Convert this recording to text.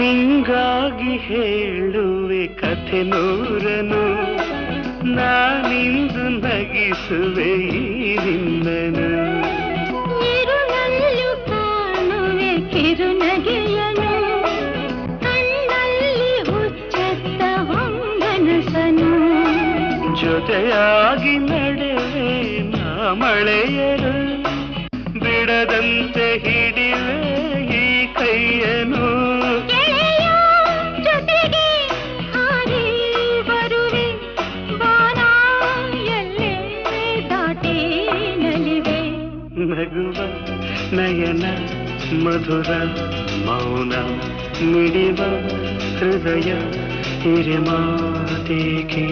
ನಿಂಗಾಗಿ ಹೇಳುವೆ ಕಥೆ ನೂರನು, ನಾನಿಂದು ನಗಿಸುವೆ ಈ ನಿನ್ನನು. ಇರುಳಲ್ಲೂ ಕಾಣುವೆ ಕಿರುನಗೆಯನು, ಕಣ್ಣಲ್ಲಿ ಹುಚ್ಚೆತ್ತ ಹೊಂಗನಸನು. ಜೊತೆಯಾಗಿ ನಡೆವೆ ನಾ ಮಳೆಯರು, ಬಿಡದಂತೆ ಹಿಡಿವೆ ಈ ಕೈಯನು. ಜೊತೆಗೆ ಹಾರಿ ಬರುವೆ, ಬಾನ ಎಲ್ಲೇ ದಾಟಿ ನಲಿವೆ. ನಗುವ ನಯನ ಮಧುರ ಮೌನ, ಮಿಡಿವ ಹೃದಯ ಹಿರಿಮಾತೇಕೆ.